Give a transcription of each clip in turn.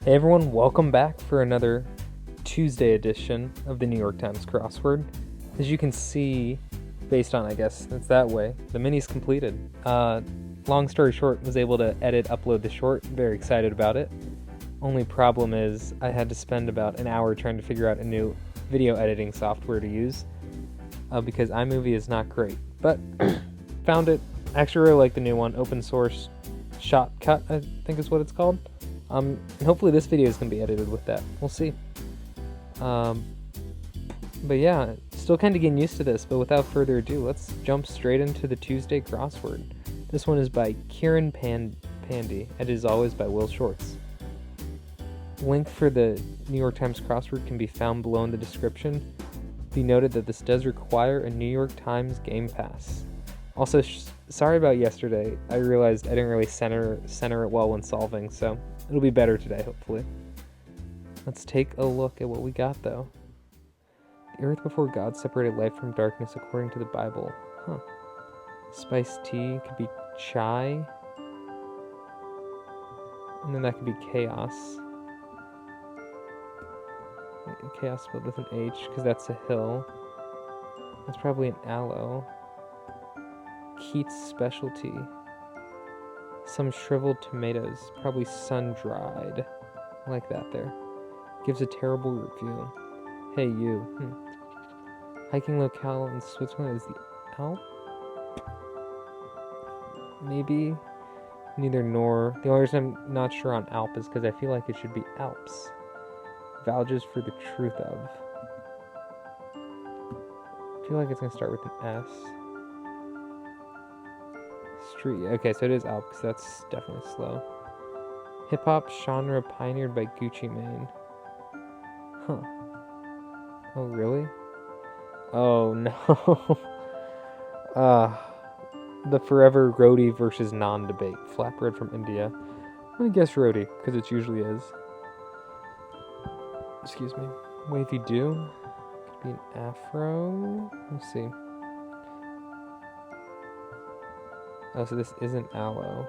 Hey everyone, welcome back for another Tuesday edition of the New York Times Crossword. As you can see, based on, I guess, it's that way, the mini's completed. Long story short, was able to upload the short, very excited about it. Only problem is I had to spend about an hour trying to figure out a new video editing software to use because iMovie is not great, but found it. Actually really like the new one, open source Shotcut, I think is what it's called. And hopefully this video is going to be edited with that. We'll see. But yeah, still kind of getting used to this, but without further ado, let's jump straight into the Tuesday crossword. This one is by Kieran Pandy, and it is always by Will Shorts. Link for the New York Times crossword can be found below in the description. Be noted that this does require a New York Times Game Pass. Also, sorry about yesterday. I realized I didn't really center it well when solving, so it'll be better today, hopefully. Let's take a look at what we got, though. The earth before God separated light from darkness according to the Bible. Huh. Spiced tea could be chai. And then that could be chaos. Chaos spelled with an H, because that's a hill. That's probably an aloe. Keats specialty. Some shriveled tomatoes, probably sun-dried. I like that there. Gives a terrible review. Hey you. Hiking locale in Switzerland is the Alp? Maybe? Neither nor. The only reason I'm not sure on Alp is because I feel like it should be Alps. Vouches for the truth of. I feel like it's going to start with an S. Street. Okay, so it is Alp, because that's definitely slow. Hip-hop genre pioneered by Gucci Mane. Huh. Oh, really? Oh, no. The forever roadie versus non-debate. Flatbread from India. I'm going to guess roadie, because it usually is. Excuse me. Wavy do. Could be an afro. Let's see. Oh, so this isn't aloe.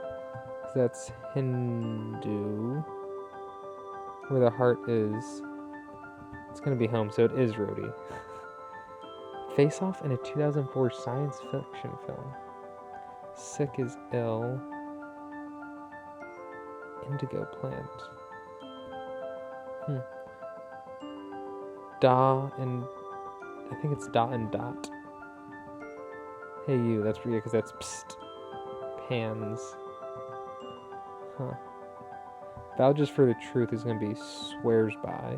That's Hindu. Where the heart is. It's going to be home, so it is roadie. Face Off in a 2004 science fiction film. Sick is ill. Indigo plant. Da and... I think it's da and dot. Hey you, that's for you, because that's psst. Pans. Huh. Vouches for the truth is going to be swears by.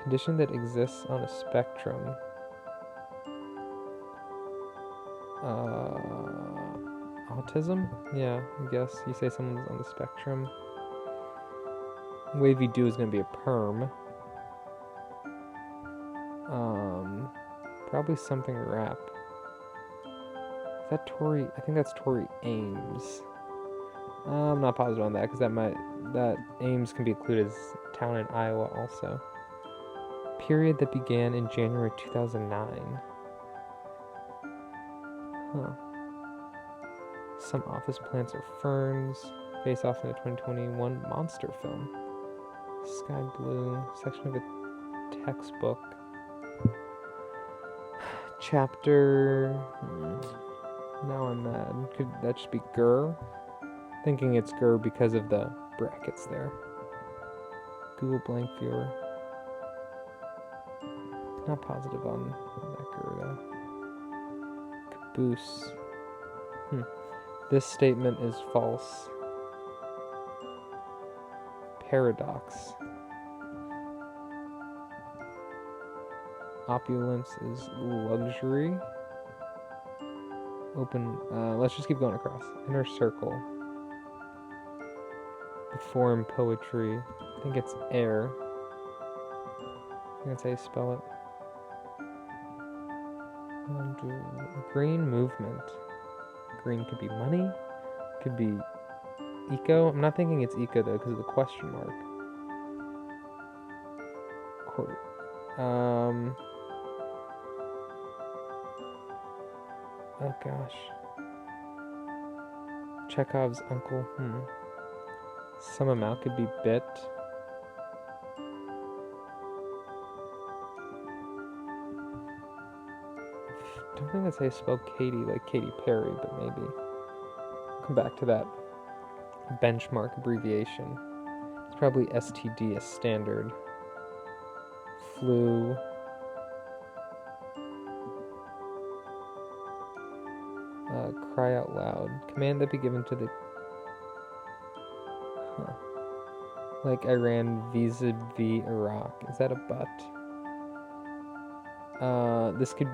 Condition that exists on a spectrum. Autism? Yeah, I guess. You say someone's on the spectrum. Wavy do is going to be a perm. Probably something rap. Is that Tory? I think that's Tory Ames. I'm not positive on that, because that Ames can be included as a town in Iowa also. Period that began in January 2009. Huh. Some office plants are ferns. Face Off in a 2021 monster film. Sky blue. Section of a textbook. Chapter... Now I'm mad. Could that just be Gur? Thinking it's Gur because of the brackets there. Google blank viewer. Not positive on that Gur though. Caboose. This statement is false. Paradox. Opulence is luxury. Open, let's just keep going across. Inner circle. The form poetry. I think it's air. I think that's how you spell it. Green movement. Green could be money. Could be eco. I'm not thinking it's eco though because of the question mark. Oh gosh. Chekhov's uncle. Some amount could be bit. Don't think that's how you spell Katy, like Katy Perry, but maybe. Come back to that benchmark abbreviation. It's probably STD, a standard. Flu. Cry out loud. Command that be given to the... Huh. Like Iran vis-a-vis Iraq. Is that a butt? This could...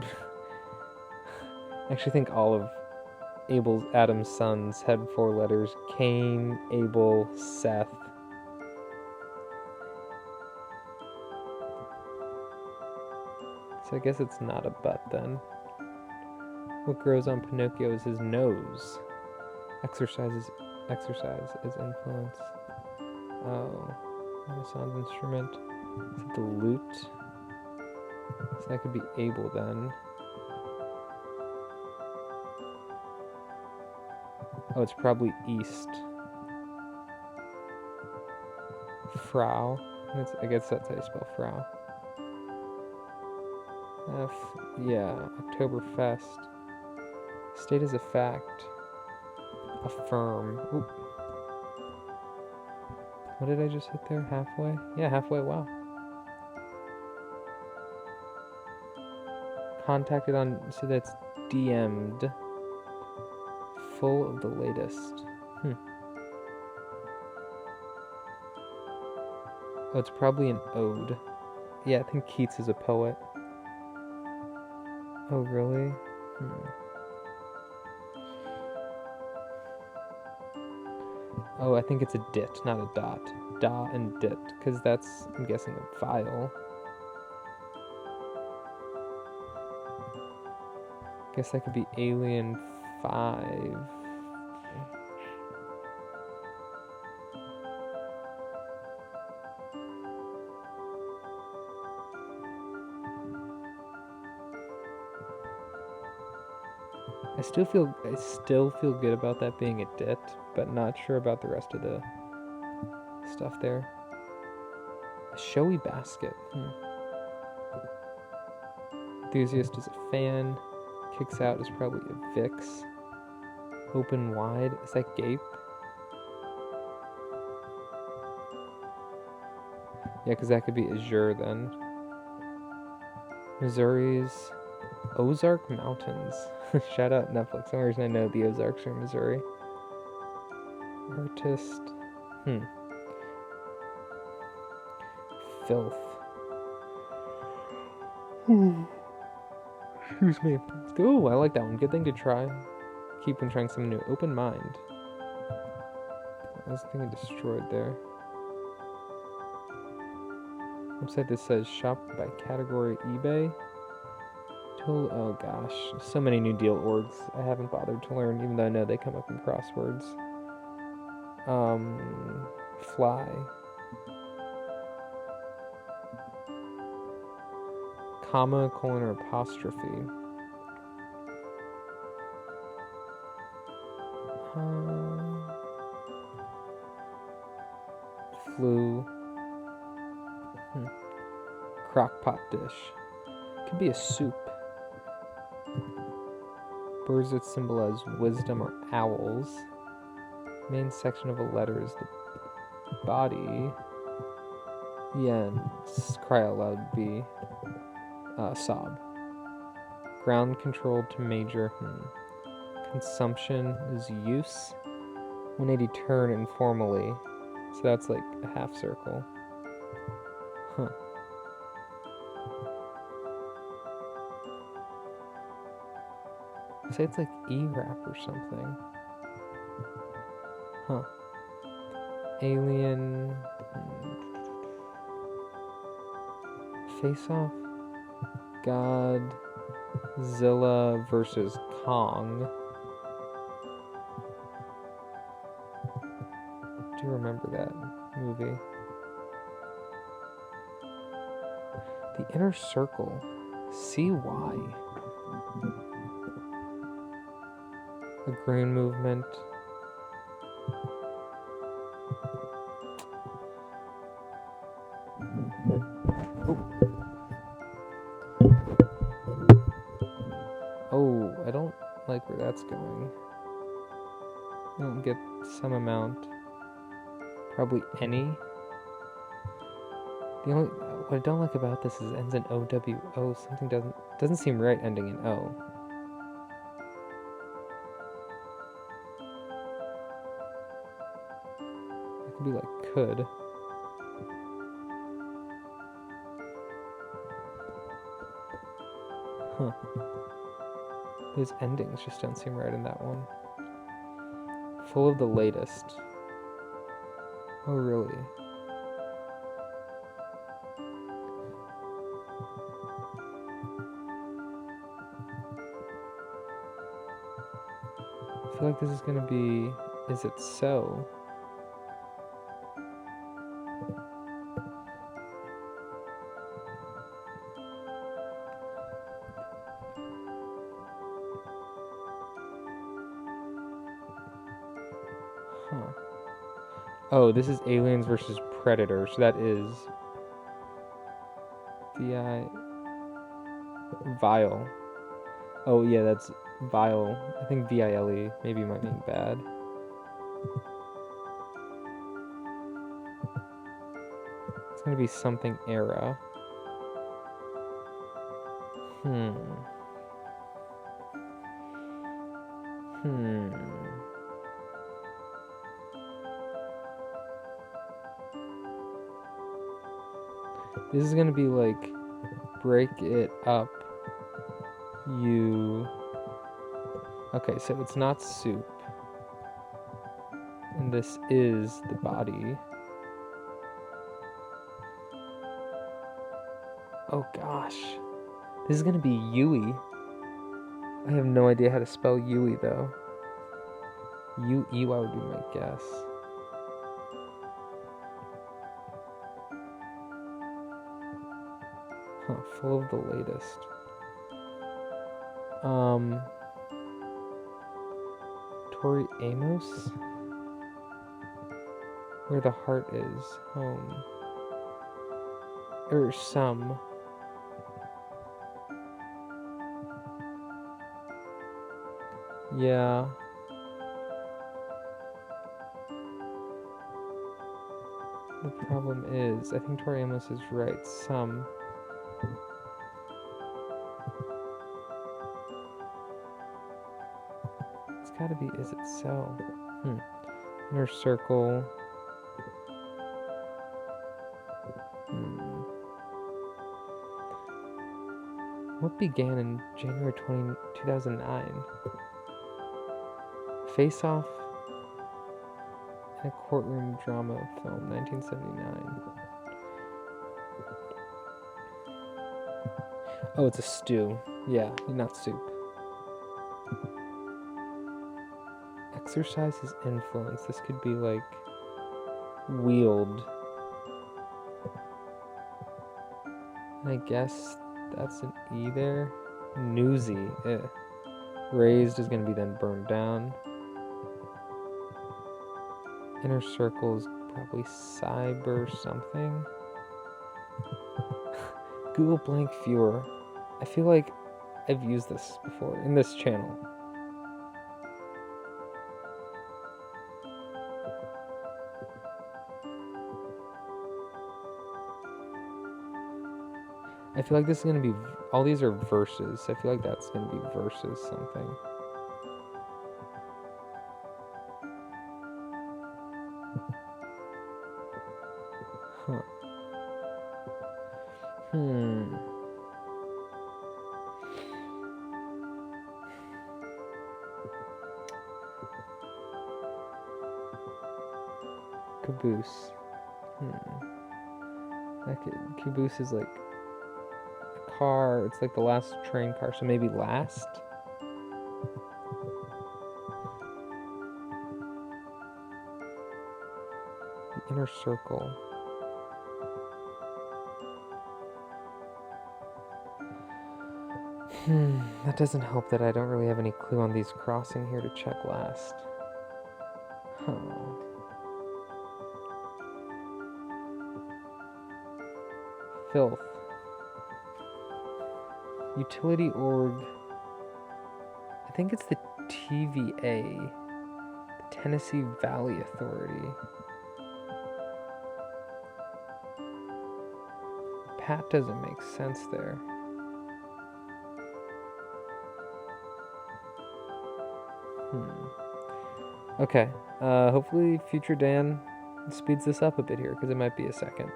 I actually think all of Adam's sons had 4 letters. Cain, Abel, Seth. So I guess it's not a butt then. What grows on Pinocchio is his nose. Exercise as influence. Oh, a sound instrument. Is it the lute? So that could be Abel then. Oh, it's probably east. Frau. I guess that's how you spell Frau. Yeah, Oktoberfest. State as a fact. Affirm. Oop. What did I just hit there? Halfway? Yeah, halfway, wow. Contacted on, so that's DM'd. Full of the latest. Oh, it's probably an ode. Yeah, I think Keats is a poet. Oh, really? Oh, I think it's a dit, not a dot. Da and dit, because that's, I'm guessing, a file. Guess that could be Alien 5. I still feel good about that being a dit, but not sure about the rest of the stuff there. A showy basket. Enthusiast is a fan. Kicks out is probably a Vix. Open wide. Is that gape? Yeah, because that could be Azure then. Missouri's Ozark Mountains. Shout out Netflix. Some reason I know the Ozarks are in Missouri. Artist. Filth. Excuse me. Ooh, I like that one. Good thing to try. Keep on trying something new. Open mind. I was thinking destroyed there. Website that says shop by category eBay. Oh gosh, so many New Deal orgs I haven't bothered to learn, even though I know they come up in crosswords. Fly. Comma, colon, or apostrophe. Flu. Crock-pot dish. Could be a soup. Birds that symbolize wisdom or owls. Main section of a letter is the body. Yeah, and cry out loud would be sob. Ground controlled to major. Consumption is use. 180 turn informally. So that's like a half circle. Say it's like E-rap or something. Alien. Face Off. Godzilla versus Kong. Do you remember that movie? The Inner Circle. CY. A green movement. like where that's going. I don't get some amount. Probably any. What I don't like about this is it ends in OWO. Something doesn't seem right ending in O. It could be like could. Huh. Those endings just don't seem right in that one. Full of the latest. Oh, really? I feel like this is gonna be, is it so? Huh. Oh, this is Aliens versus Predator, so that is Vile. Oh yeah, that's Vile. I think VILE maybe might mean bad. It's gonna be something era. This is gonna be like break it up. Okay, so it's not soup. And this is the body. Oh gosh. This is gonna be Yui. I have no idea how to spell Yui though. U-E-Y would be my guess. Huh, full of the latest. Tori Amos? Where the heart is. Home. Or some. Yeah. The problem is, I think Tori Amos is right. Some. It's gotta be, is it so? Inner circle. What began in January 2009? Face Off in a courtroom drama film, 1979. Oh, it's a stew. Yeah, not soup. Exercise his influence. This could be like wield. And I guess that's an E there. NEWSY. Raised is going to be then burned down. Inner circle is probably cyber something. Google blank viewer. I feel like I've used this before in this channel. I feel like this is going to be, all these are verses. I feel like that's going to be verses something. Huh. Caboose. Caboose is like a car. It's like the last train car, so maybe last. The inner circle. That doesn't help that I don't really have any clue on these crossing here to check last. Filth. Utility org. I think it's the TVA, Tennessee Valley Authority. Pat doesn't make sense there. Okay, hopefully future Dan speeds this up a bit here, because it might be a second.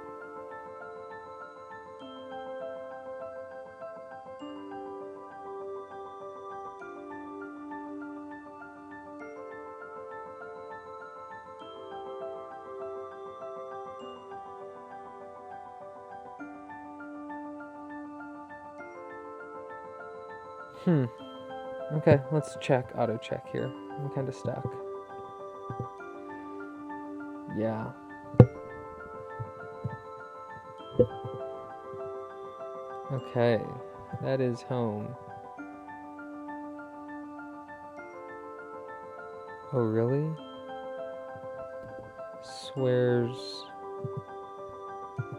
Okay, let's check, auto check here. I'm kind of stuck. Yeah. Okay, that is home. Oh, really? Swears.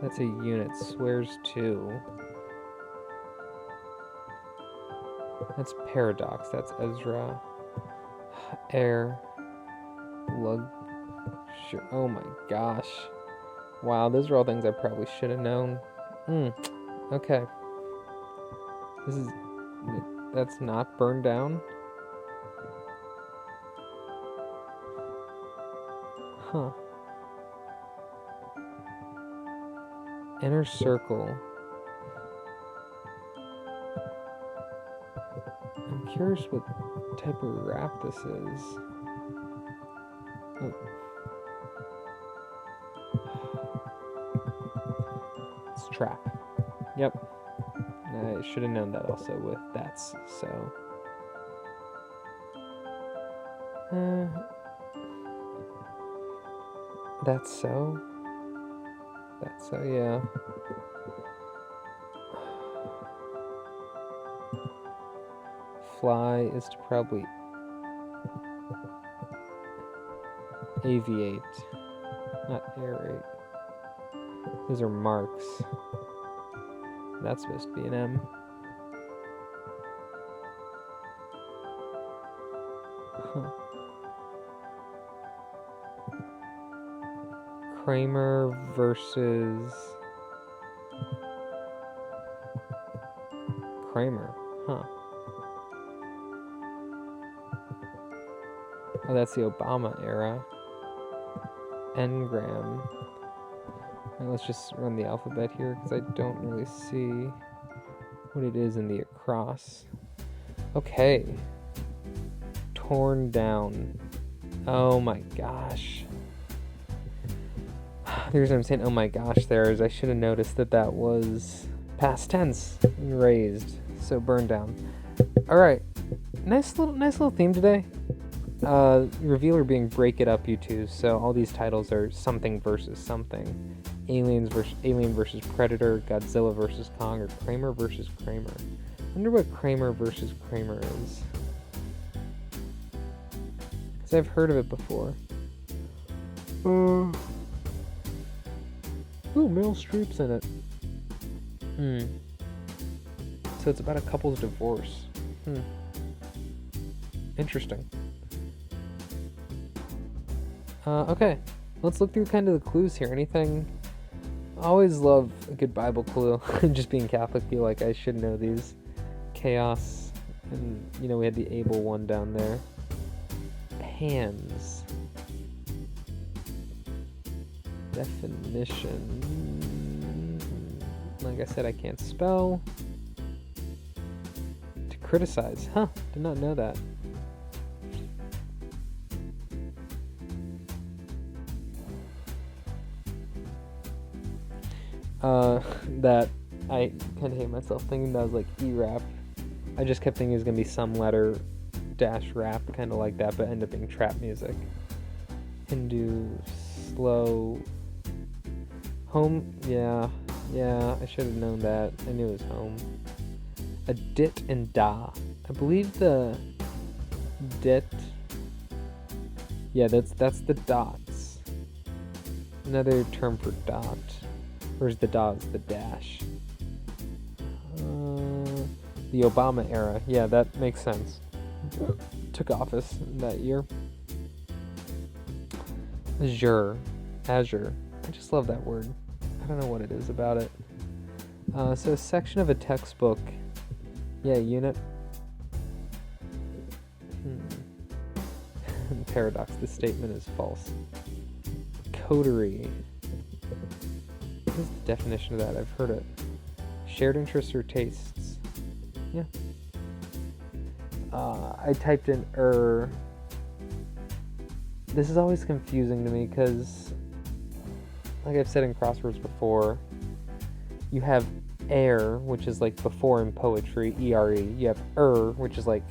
That's a unit. Swears to. That's paradox. That's Ezra. Air. Lug. Sure. Oh my gosh. Wow, those are all things I probably should have known. Okay. That's not burned down. Huh. Inner circle. I'm curious what type of rap this is. Oh. It's trap. Yep. I should have known that also with that's so. That's so. That's so, yeah. Fly is to probably aviate, not aerate. Those are marks. That's supposed to be an M. Huh. Kramer versus Kramer, huh? Oh, that's the Obama era. Ngram. Right, let's just run the alphabet here because I don't really see what it is in the across. Okay. Torn down. Oh my gosh. The reason I'm saying oh my gosh there is I should have noticed that was past tense and raised. So burned down. Alright. Nice little theme today. Revealer being break it up, you two. So all these titles are something versus something. Alien versus Predator, Godzilla versus Kong, or Kramer versus Kramer. I wonder what Kramer versus Kramer is. Because I've heard of it before. Ooh, Meryl Streep's in it. So it's about a couple's divorce. Interesting. Okay, let's look through kind of the clues here. Anything? I always love a good Bible clue. Just being Catholic, feel like I should know these. Chaos, and we had the Abel one down there. Pans. Definition. Like I said, I can't spell. To criticize. Huh, did not know that. That I kind of hate myself thinking that was like E-rap. I just kept thinking it was going to be some letter dash rap, kind of like that, but ended up being trap music. Hindu, slow, home, yeah, I should have known that. I knew it was home. A dit and da. I believe the dit, yeah, that's the dots. Another term for dot. Where's the dot? The dash. The Obama era. Yeah, that makes sense. To took office that year. Azure. I just love that word. I don't know what it is about it. So a section of a textbook. Yeah, unit. Paradox. This statement is false. Coterie. What is the definition of that? I've heard it. Shared interests or tastes. Yeah. I typed in This is always confusing to me because, like I've said in crosswords before, you have air, which is like before in poetry, E-R-E. You have which is like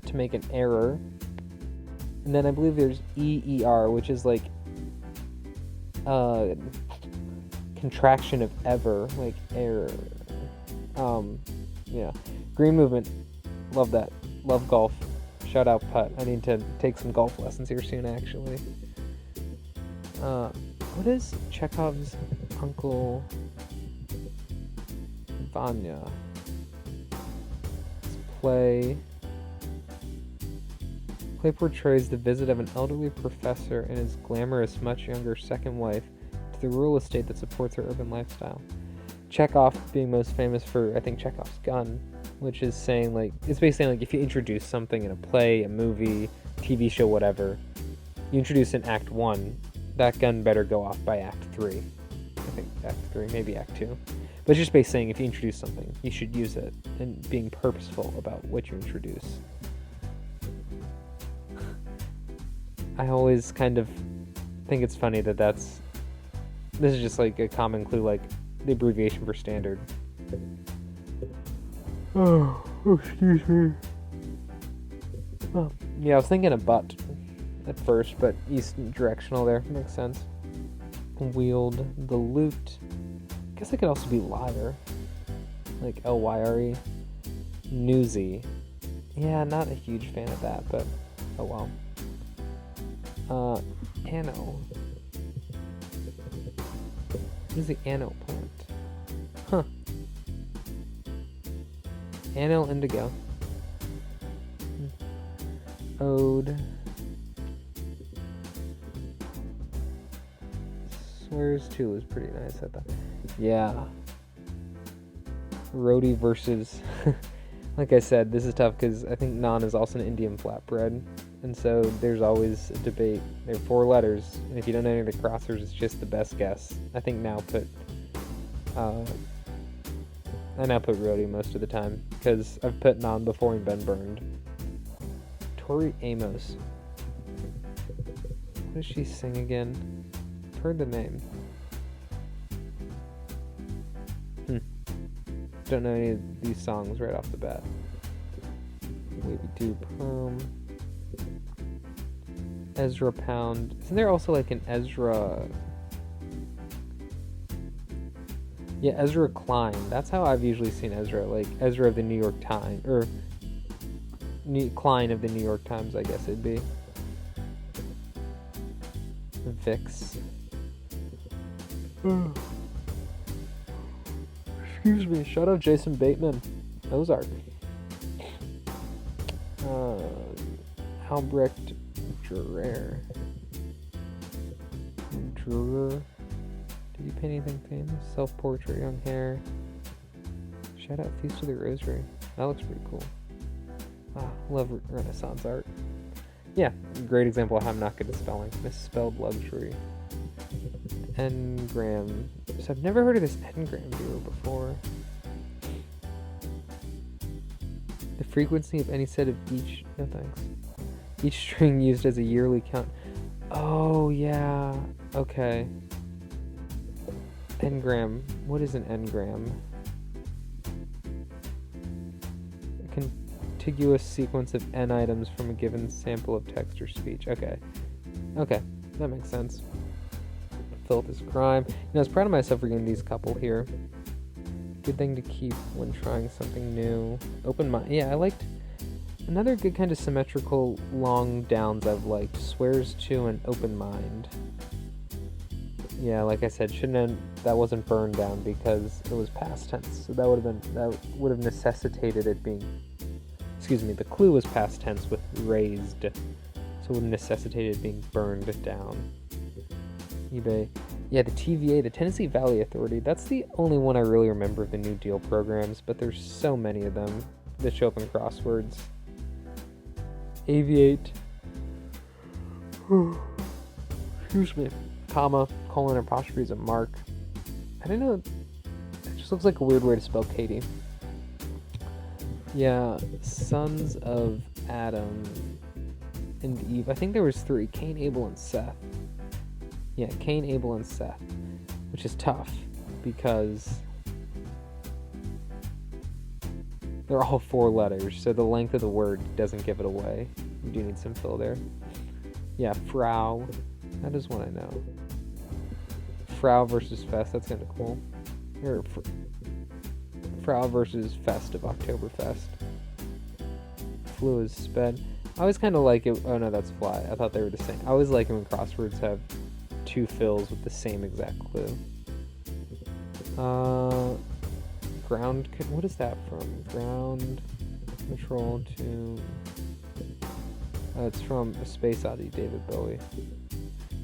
to make an error. And then I believe there's E-E-R, which is like contraction of ever, like error. Yeah. Green movement. Love that. Love golf. Shout out putt. I need to take some golf lessons here soon, actually. What is Chekhov's uncle Vanya? Play portrays the visit of an elderly professor and his glamorous, much younger second wife to the rural estate that supports her urban lifestyle. Chekhov being most famous for, I think, Chekhov's gun, which is saying, like, it's basically saying, like, if you introduce something in a play, a movie, TV show, whatever, you introduce in Act 1, that gun better go off by Act 3. I think Act 3, maybe Act 2. But it's just basically saying if you introduce something, you should use it, and being purposeful about what you introduce. I always kind of think it's funny that this is just like a common clue, like the abbreviation for standard. Oh, excuse me. Oh, yeah, I was thinking of butt at first, but east directional there makes sense. Wield the lute. I guess it could also be liar, like L-Y-R-E. NEWSY. Yeah, not a huge fan of that, but oh well. Anno. What is the anno plant? Huh. Anno indigo. Ode. Swears to is pretty nice, I thought. Yeah. Roti versus... Like I said, this is tough because I think naan is also an Indian flatbread. And so there's always a debate. There are 4 letters, and if you don't know any of the crosswords, it's just the best guess. I think I now put roti most of the time, because I've put naan before and been burned. Tori Amos. What does she sing again? I've heard the name. Don't know any of these songs right off the bat. Maybe do perm. Ezra Pound. Isn't there also like an Ezra... Yeah, Ezra Klein. That's how I've usually seen Ezra. Like Ezra of the New York Times. Or Klein of the New York Times, I guess it'd be. Vix. Excuse me. Shout out Jason Bateman. Ozark. Albrecht Dürer. Did you paint anything famous? Self-portrait, young hair. Shout out Feast of the Rosary. That looks pretty cool. Love Renaissance art. Yeah, great example of how I'm not good at spelling. Misspelled luxury. Engram. So I've never heard of this engram viewer before. The frequency of any set of each... No thanks. Each string used as a yearly count. Oh, yeah. Okay. Engram. What is an engram? A contiguous sequence of n items from a given sample of text or speech. Okay. Okay. That makes sense. Filth is crime. You know, I was proud of myself for getting these couple here. Good thing to keep when trying something new. Open mind. Yeah, I liked... Another good kind of symmetrical long downs I've liked. Swears to and open mind. Yeah, like I said, that wasn't burned down because it was past tense. So that would have necessitated it being the clue was past tense with raised, so it would have necessitated being burned down. eBay. Yeah, the TVA, the Tennessee Valley Authority, that's the only one I really remember of the New Deal programs, but there's so many of them that show up in crosswords. Aviate. Excuse me. Comma, colon, apostrophe is a mark. I don't know. It just looks like a weird way to spell Katie. Yeah, sons of Adam and Eve. I think there was 3. Cain, Abel, and Seth. Yeah, Cain, Abel, and Seth. Which is tough, because they're all 4 letters, so the length of the word doesn't give it away. You do need some fill there. Yeah, Frau. That is one I know. Frau versus Fest, that's kind of cool. Or Frau versus Fest of Oktoberfest. Flew is sped. I always kind of like it. Oh no, that's fly. I thought they were the same. I always like it when crosswords have 2 fills with the same exact clue. Ground. What is that from? Ground control to. It's from a Space Oddity, David Bowie.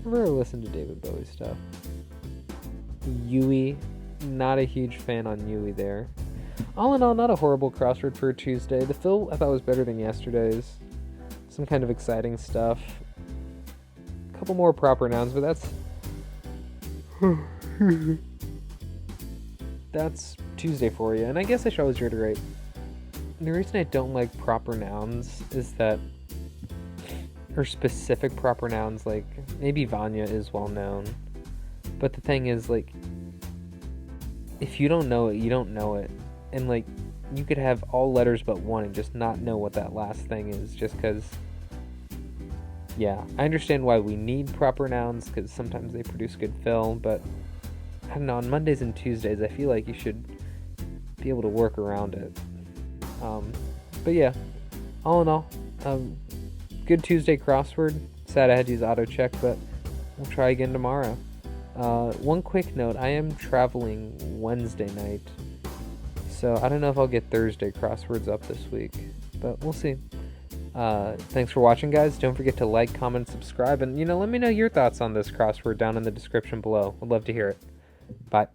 Never really listened to David Bowie stuff. Yui. Not a huge fan on Yui there. All in all, not a horrible crossword for a Tuesday. The fill I thought was better than yesterday's. Some kind of exciting stuff. A couple more proper nouns, but that's Tuesday for you. And I guess I should always reiterate, the reason I don't like proper nouns is that, or specific proper nouns, like maybe Vanya is well known, but the thing is, like, if you don't know it, you don't know it. And like, you could have all letters but one and just not know what that last thing is, just because, yeah, I understand why we need proper nouns, because sometimes they produce good fill, but I don't know, on Mondays and Tuesdays, I feel like you should be able to work around it. But yeah, all in all, good Tuesday crossword. Sad I had to use auto check, but we'll try again tomorrow. One quick note, I am traveling Wednesday night, so I don't know if I'll get Thursday crosswords up this week, but we'll see. Thanks for watching, guys. Don't forget to like, comment, subscribe, and let me know your thoughts on this crossword down in the description below. I'd love to hear it. Bye.